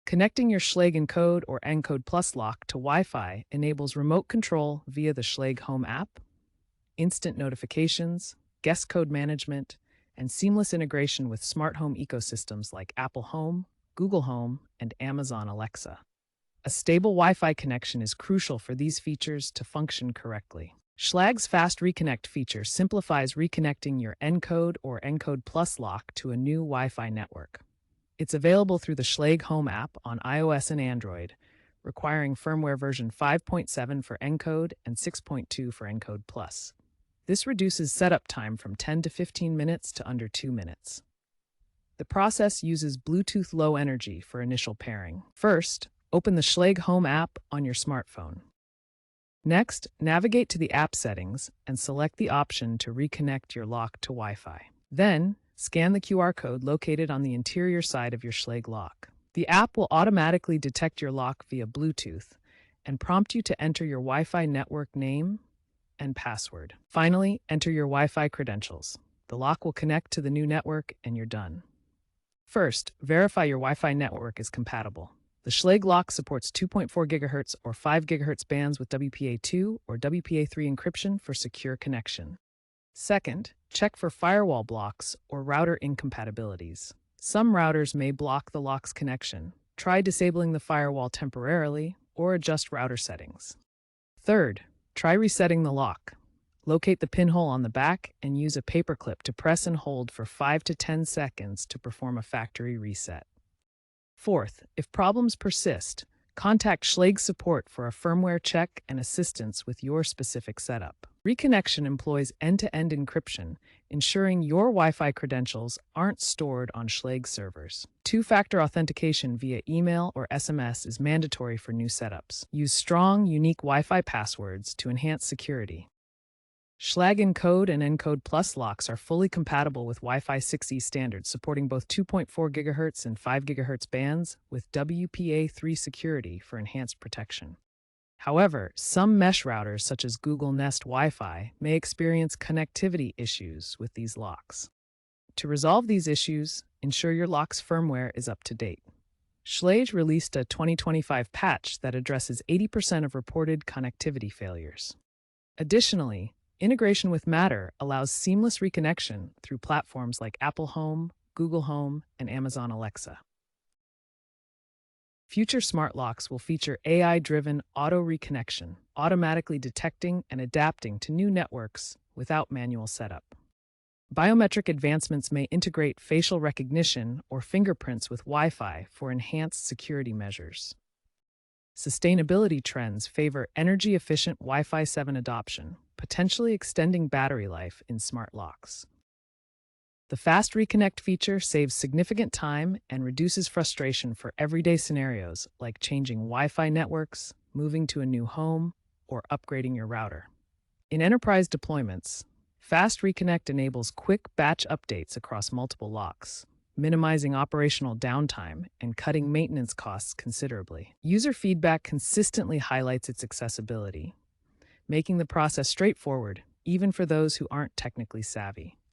Connecting your Schlage Encode or Encode Plus lock to Wi-Fi enables remote control via the Schlage Home app, instant notifications, guest code management, and seamless integration with smart home ecosystems like Apple Home, Google Home, and Amazon Alexa. A stable Wi-Fi connection is crucial for these features to function correctly. Schlage's Fast Reconnect feature simplifies reconnecting your Encode or Encode Plus lock to a new Wi-Fi network. It's available through the Schlage Home app on iOS and Android, requiring firmware version 5.7 for Encode and 6.2 for Encode Plus. This reduces setup time from 10 to 15 minutes to under 2 minutes. The process uses Bluetooth Low Energy for initial pairing. First, open the Schlage Home app on your smartphone. Next, navigate to the app settings and select the option to reconnect your lock to Wi-Fi. Then, scan the QR code located on the interior side of your Schlage lock. The app will automatically detect your lock via Bluetooth and prompt you to enter your Wi-Fi network name and password. Finally, enter your Wi-Fi credentials. The lock will connect to the new network and you're done. First, verify your Wi-Fi network is compatible. The Schlage lock supports 2.4 GHz or 5 GHz bands with WPA2 or WPA3 encryption for secure connection. Second, check for firewall blocks or router incompatibilities. Some routers may block the lock's connection. Try disabling the firewall temporarily or adjust router settings. Third, try resetting the lock. Locate the pinhole on the back and use a paperclip to press and hold for 5 to 10 seconds to perform a factory reset. Fourth, if problems persist, contact Schlage support for a firmware check and assistance with your specific setup. Reconnection employs end-to-end encryption, ensuring your Wi-Fi credentials aren't stored on Schlage servers. Two-factor authentication via email or SMS is mandatory for new setups. Use strong, unique Wi-Fi passwords to enhance security. Schlage Encode and Encode Plus locks are fully compatible with Wi-Fi 6E standards, supporting both 2.4 GHz and 5 GHz bands with WPA3 security for enhanced protection. However, some mesh routers such as Google Nest Wi-Fi may experience connectivity issues with these locks. To resolve these issues, ensure your lock's firmware is up to date. Schlage released a 2025 patch that addresses 80% of reported connectivity failures. Additionally, integration with Matter allows seamless reconnection through platforms like Apple Home, Google Home, and Amazon Alexa. Future smart locks will feature AI-driven auto reconnection, automatically detecting and adapting to new networks without manual setup. Biometric advancements may integrate facial recognition or fingerprints with Wi-Fi for enhanced security measures. Sustainability trends favor energy-efficient Wi-Fi 7 adoption, potentially extending battery life in smart locks. The Fast Reconnect feature saves significant time and reduces frustration for everyday scenarios like changing Wi-Fi networks, moving to a new home, or upgrading your router. In enterprise deployments, Fast Reconnect enables quick batch updates across multiple locks, minimizing operational downtime and cutting maintenance costs considerably. User feedback consistently highlights its accessibility, making the process straightforward, even for those who aren't technically savvy.